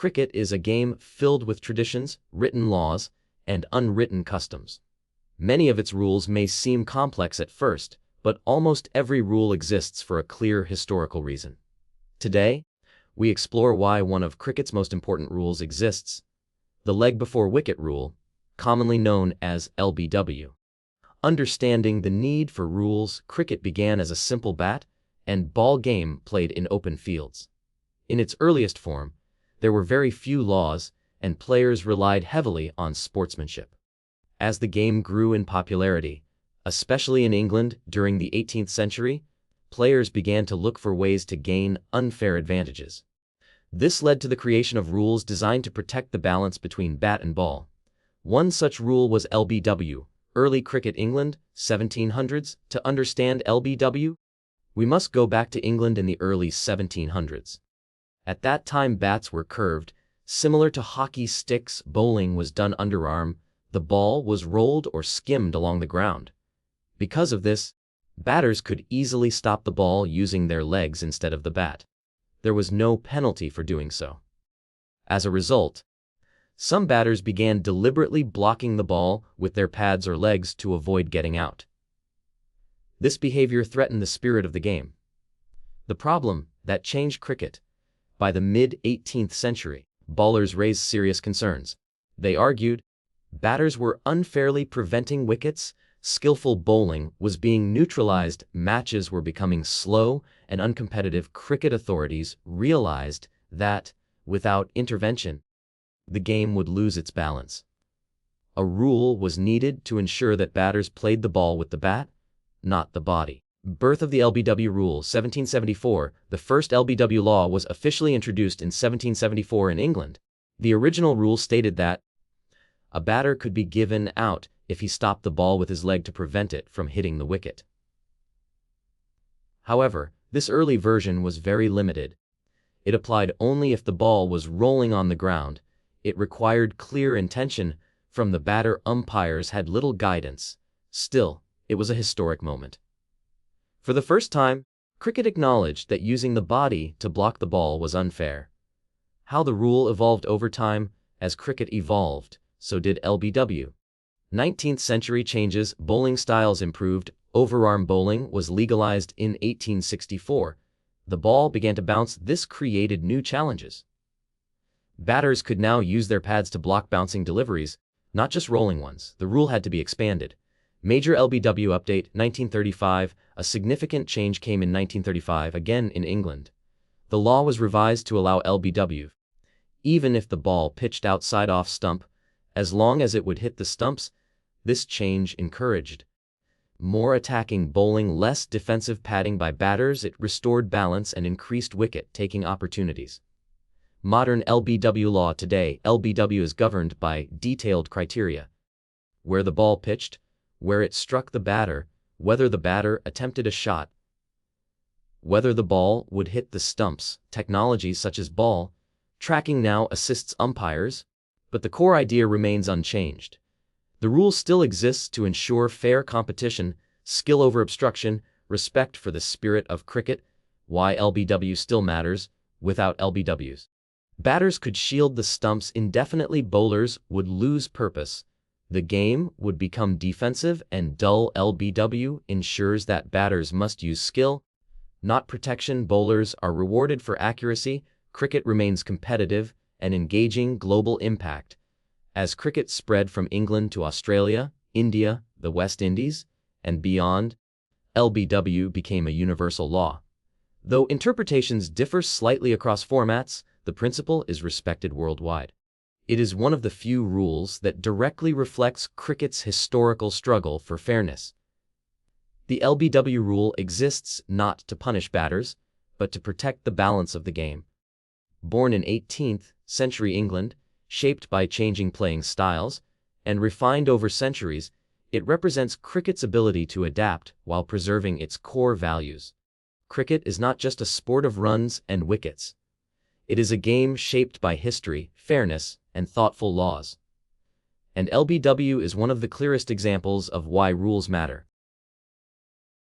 cricket is a game filled with traditions, written laws, and unwritten customs. Many of its rules may seem complex at first, but almost every rule exists for a clear historical reason. Today, we explore why one of cricket's most important rules exists: the leg before wicket rule, commonly known as LBW. Understanding the need for rules, cricket began as a simple bat and ball game played in open fields. In its earliest form, there were very few laws, and players relied heavily on sportsmanship. As the game grew in popularity, especially in England during the 18th century, players began to look for ways to gain unfair advantages. This led to the creation of rules designed to protect the balance between bat and ball. One such rule was LBW, Early Cricket England, 1700s. To understand LBW, we must go back to England in the early 1700s. At that time, bats were curved, similar to hockey sticks. Bowling was done underarm. The ball was rolled or skimmed along the ground. Because of this, batters could easily stop the ball using their legs instead of the bat. There was no penalty for doing so. As a result, some batters began deliberately blocking the ball with their pads or legs to avoid getting out. This behavior threatened the spirit of the game. The problem that changed cricket. By the mid-18th century, bowlers raised serious concerns. They argued batters were unfairly preventing wickets, skillful bowling was being neutralized, matches were becoming slow and uncompetitive. Cricket authorities realized that, without intervention, the game would lose its balance. A rule was needed to ensure that batters played the ball with the bat, not the body. Birth of the LBW rule, 1774. The first LBW law was officially introduced in 1774 in England. The original rule stated that a batter could be given out if he stopped the ball with his leg to prevent it from hitting the wicket. However, this early version was very limited. It applied only if the ball was rolling on the ground. It required clear intention from the batter. Umpires had little guidance. Still, it was a historic moment. For the first time, cricket acknowledged that using the body to block the ball was unfair. How the rule evolved over time. As cricket evolved, so did LBW. 19th century changes. Bowling styles improved. Overarm bowling was legalized in 1864. The ball began to bounce. This created new challenges. Batters could now use their pads to block bouncing deliveries, not just rolling ones. The rule had to be expanded. Major LBW update, 1935. A significant change came in 1935, again in England. The law was revised to allow LBW, even if the ball pitched outside off stump, as long as it would hit the stumps. This change encouraged more attacking bowling, less defensive padding by batters. It restored balance and increased wicket-taking opportunities. Modern LBW law today. LBW is governed by detailed criteria: where the ball pitched, where it struck the batter, whether the batter attempted a shot, whether the ball would hit the stumps. Technologies such as ball tracking now assists umpires, but the core idea remains unchanged. The rule still exists to ensure fair competition, skill over obstruction, respect for the spirit of cricket. Why LBW still matters. Without LBWs, batters could shield the stumps indefinitely. Bowlers would lose purpose. The game would become defensive and dull. LBW ensures that batters must use skill, not protection. Bowlers are rewarded for accuracy. Cricket remains competitive and engaging. Global impact. As cricket spread from England to Australia, India, the West Indies, and beyond, LBW became a universal law. Though interpretations differ slightly across formats, the principle is respected worldwide. It is one of the few rules that directly reflects cricket's historical struggle for fairness. The LBW rule exists not to punish batters, but to protect the balance of the game. Born in 18th century England, shaped by changing playing styles, and refined over centuries, it represents cricket's ability to adapt while preserving its core values. Cricket is not just a sport of runs and wickets. It is a game shaped by history, fairness, and thoughtful laws. And LBW is one of the clearest examples of why rules matter.